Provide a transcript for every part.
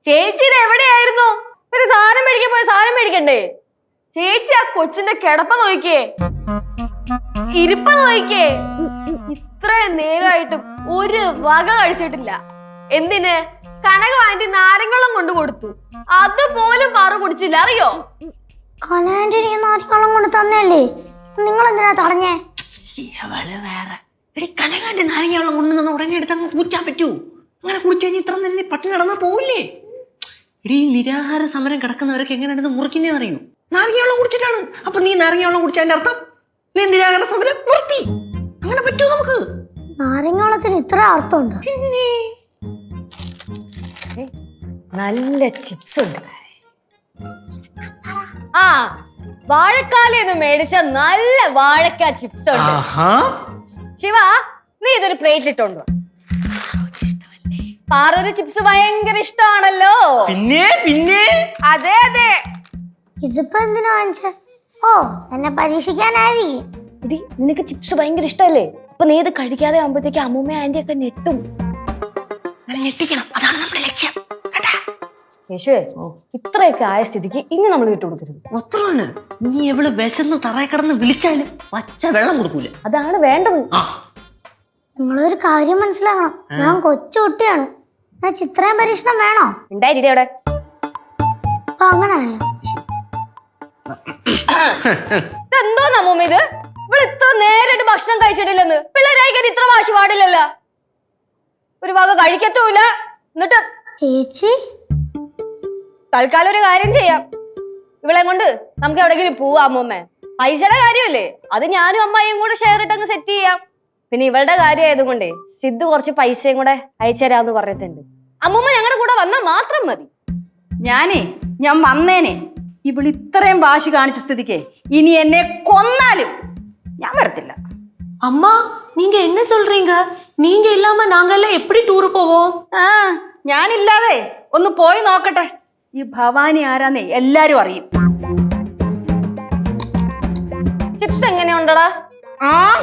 ചേച്ചി ഇത് എവിടെയായിരുന്നു? ഒരു സാധനം മേടിക്കാൻ പോയ സാധനം മേടിക്കണ്ടേ? ചേച്ചി ആ കൊച്ചിന്റെ കിടപ്പ നോക്കിയേ, ഇരിപ്പ നോക്കിയേ. ഇത്രയും നേരമായിട്ടും ഒരു വക കഴിച്ചിട്ടില്ല. എന്തിന്? കനക ആന്റി നാരങ്ങളും കൊണ്ട് കൊടുത്തു, അതുപോലും പാറു കുടിച്ചില്ല. അറിയോ? കനാൻറ്റി നാരങ്ങളും കൊണ്ട് തന്നെയല്ലേ, നിങ്ങൾ എന്തിനാ തടഞ്ഞേ? വേറെ കനകാന്റെ നാരങ്ങ കൊണ്ടുവന്ന് ഉടനെ എടുത്തങ്ങ് കുടിച്ചാൻ പറ്റൂ? അങ്ങനെ കുടിച്ചു കഴിഞ്ഞാൽ ഇത്ര നേരം പട്ടിണി കിടന്നാ പോവില്ലേ? ഇടീ നിരാഹാര സമരം കിടക്കുന്നവരൊക്കെ എങ്ങനെയാണെന്ന് മുറിക്കുന്നതെന്ന് അറിയൂ? നാരങ്ങ കുടിച്ചിട്ടാണ്. അപ്പൊ നീ നാരങ്ങ കുടിച്ചതിന്റെ അർത്ഥം നീ നിരാഹാര സമരം നിർത്തി. അങ്ങനെ പറ്റുമോ നമുക്ക്? നാരങ്ങാവെള്ളത്തിന് ഇത്ര അർത്ഥമുണ്ടോ? പിന്നെ നല്ല ചിപ്സ് ഉണ്ട്. ആ വാഴക്കാലെന്ന് മേടിച്ച നല്ല വാഴക്ക ചിപ്സ് ഉണ്ട്. ശിവ, നീ ഇതൊരു പ്ലേറ്റിലിട്ടോണ്ടോ. പാറൊരു ചിപ്സ് ഭയങ്കര ഇഷ്ടമാണല്ലോ. പിന്നെ പിന്നെ അതെ അതെ. ഇതിപ്പോ എന്തിനാ വാങ്ങിച്ചേ? ഓ, എന്നെ പരീക്ഷിക്കാനായിരിക്കും. എടി, നിനക്ക് ചിപ്സ് ഭയങ്കര ഇഷ്ടല്ലേ? അപ്പൊ നീ ഇത് കഴിക്കാതെ ആകുമ്പോഴത്തേക്ക് അമ്മൂമ്മ ആന്റി ഒക്കെ ഞെട്ടും. ഞെട്ടിക്കണം, അതാണ് നമ്മുടെ ലക്ഷ്യം. യേശുവേ, ഇത്രയൊക്കെ ആയ സ്ഥിതിക്ക് ഇനി നമ്മൾ വിട്ടുകൊടുക്കരുത്. മൊത്തമാണ്. നീ എവള് വിശന്ന് തറയിൽ കിടന്ന് വിളിച്ചാലും പച്ച വെള്ളം കൊടുക്കൂല. അതാണ് വേണ്ടത്. നിങ്ങളൊരു കാര്യം മനസ്സിലാക്കണം, ഞാൻ കൊച്ചു കുട്ടിയാണ്. ഞാൻ ചിത്രയും പരീക്ഷണം വേണോ? ഉണ്ടായിരി അവിടെ. അപ്പൊ അങ്ങനെ ആയോ? ഇതെന്തോന്ന് അമ്മൂമ്മ ഇത്? ഇവിടെ ഇത്ര നേരിട്ട് ഭക്ഷണം കഴിച്ചിട്ടില്ലെന്ന് പിള്ളേരായിക്കാൻ ഇത്ര വാശി പാടില്ലല്ലോ. ഒരു വക കഴിക്കത്തുമില്ല. എന്നിട്ട് ചേച്ചി, തൽക്കാലം ഒരു കാര്യം ചെയ്യാം, ഇവളെ കൊണ്ട് നമുക്ക് എവിടെയെങ്കിലും പോവാം അമ്മൂമ്മ. പൈസയുടെ കാര്യമല്ലേ, അത് ഞാനും അമ്മായിയും കൂടെ ഷെയർ ഇട്ടങ്ങ് സെറ്റ് ചെയ്യാം. പിന്നെ ഇവളുടെ കാര്യം ആയതുകൊണ്ടേ സിദ്ധു കുറച്ച് പൈസയും കൂടെ അയച്ചുതരാന്ന് പറഞ്ഞിട്ടുണ്ട്. അമ്മൂമ്മ ഞങ്ങളുടെ കൂടെ വന്നാൽ മാത്രം മതി. ഞാൻ വന്നേനെ. ഇവള് ഇത്രയും വാശി കാണിച്ച സ്ഥിതിക്ക് ഇനി എന്നെ കൊന്നാലും ഞാൻ വരത്തില്ല. அம்மா, நீங்க என்ன சொல்றீங்க? நீங்க இல்லாம நாங்கெல்லாம் எப்படி டூர் போவோம்? ഞാനില്ലാതെ ഒന്ന് പോയി നോക്കട്ടെ. ഈ ഭവാനി ആരാന്നേ എല്ലാരും അറിയും. ചിപ്സ് എങ്ങനെയുണ്ടടാ?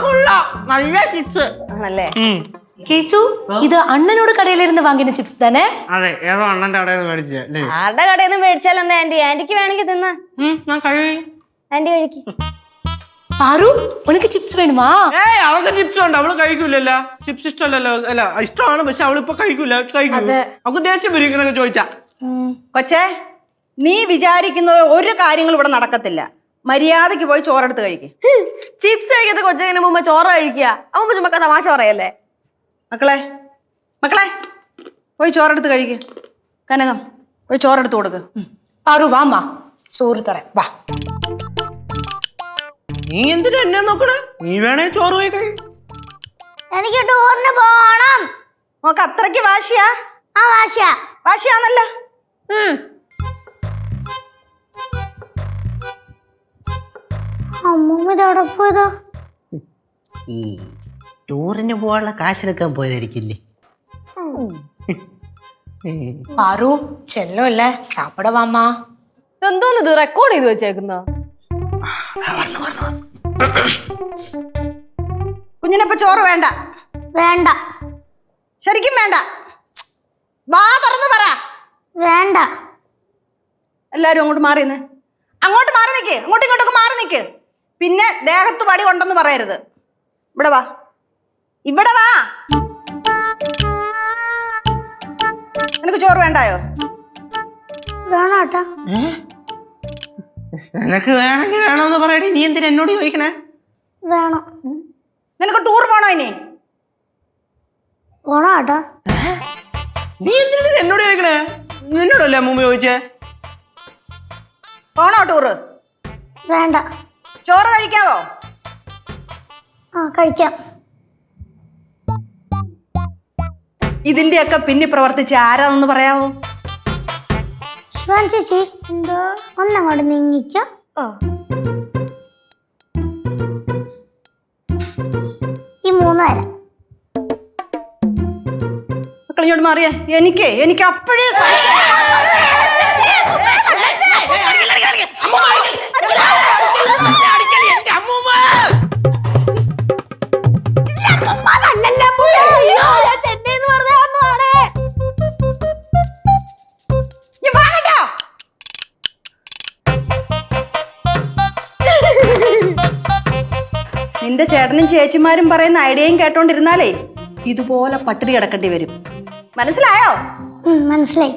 കൊള്ളാം, നല്ല ചിപ്സ് ആണല്ലേ. கேசு, இது அண்ணனோட கடையில இருந்து வாங்கின சிப்ஸ் தானே? അതെ, ഏതോ അണ്ണന്റെ കടയിൽ നിന്ന് മേടിച്ചേ. ആരുടെ കടയിൽ നിന്ന് മേടിച്ചാൽ എന്താ ആന്റി? ആന്റിക്ക് വേണമെങ്കിൽ തിന്നാ. ഞാൻ കഴിയും. ആന്റി കഴിക്ക്. பாரு, உனக்கு சிப்ஸ் வேணுமா? അവൾക്ക് ചിപ്സ് ഉണ്ട്, അവള് കഴിക്കൂലല്ലോ. ചിപ്സ് ഇഷ്ടമല്ലല്ലോ. അല്ല, ഇഷ്ടമാണ്, പക്ഷെ അവളിപ്പോ കഴിക്കൂല. അവൾക്ക് ദേഷ്യം വരും ഇങ്ങനെയൊക്കെ ചോദിച്ചാ. കൊച്ചേ, നീ വിചാരിക്കുന്നത് ഒരു കാര്യങ്ങളും ഇവിടെ നടക്കത്തില്ല. മര്യാദക്ക് പോയി ചോറെടുത്ത് കഴിക്ക്. ചിപ്സ് കഴിക്കാത്ത കൊച്ചെങ്ങനെ മുമ്പ് ചോറ് കഴിക്കുക? അമ്മ ചുമ്മാ തമാശ പറയല്ലേ. മക്കളെ പോയി ചോറെടുത്ത് കഴിക്ക്. കനകം, പോയി ചോറെടുത്ത് കൊടുക്ക്. பாரு, வாமா, சோறு தரேன், வா. നീ എന്തിനാ എന്നെ നോക്കണേ? നീ വേണേ ചോറ് പോയി കഴി. എനിക്ക് ടൂറിന് പോണം. നോക്ക്, അത്രയ്ക്ക് വാശിയാ? ആ, വാശിയാന്നല്ലോ. അമ്മൂമ്മ ഇതവിടെ പോയതോ? ഈ ടൂറിന് പോകാനുള്ള കാശെടുക്കാൻ പോയതായിരിക്കില്ലേ? பாரு, செல்லம் இல்ல, சாப்பிட வாமா. എന്തോന്ന് ഇത് റെക്കോർഡ് ചെയ്ത് വെച്ചേക്കുന്ന? കുഞ്ഞിനപ്പൊ ചോറ് വേണ്ട? വേണ്ട. ശരിക്കും വേണ്ട? വാ തുറന്ന് പറ. വേണ്ട. എല്ലാരും അങ്ങോട്ട് മാറി നിക്ക്. അങ്ങോട്ടും ഇങ്ങോട്ടൊക്കെ മാറി നിക്ക്. പിന്നെ ദേഹത്ത് വടി കൊണ്ടെന്ന് പറയരുത്. ഇവിടെ വാ. നിനക്ക് ചോറ് വേണ്ടായോ? വേണോ ഏട്ടാ? നിനക്ക് വേണമെങ്കിൽ വേണമെന്ന് പറയണേ. നീ എന്തിനാ എന്നോട് ചോദിക്കണേ? വേണം. നിനക്ക് ടൂർ പോണോ? ഇനി പോണോ ഏട്ടാ? നീ എന്തിനാ എന്നോട് ചോദിക്കണേ? നിന്നോടല്ലേ അമ്മൂമ്മ ചോദിച്ചേ? പോണോ ടൂറ്? വേണ്ട. ചോറ് കഴിക്കാവോ? ആ, കഴിക്കാം. ഇതിന്റെയൊക്കെ പിന്നെ പ്രവർത്തിച്ച് ആരാണെന്ന് പറയാവോ? ശിവാൻ ചേച്ചി, എന്തോ ഒന്നങ്ങോട്ട് നീങ്ങിക്കോ. ഈ 3 വരാം. മക്കളിങ്ങോട്ട് മാറിയേ. എനിക്ക് അപ്പോഴേ സംശയം. നിന്റെ ചേട്ടനും ചേച്ചിമാരും പറയുന്ന ഐഡിയയും കേട്ടോണ്ടിരുന്നാലേ ഇതുപോലെ പട്ടിണി കിടക്കേണ്ടി വരും. മനസ്സിലായോ? മനസ്സിലായി.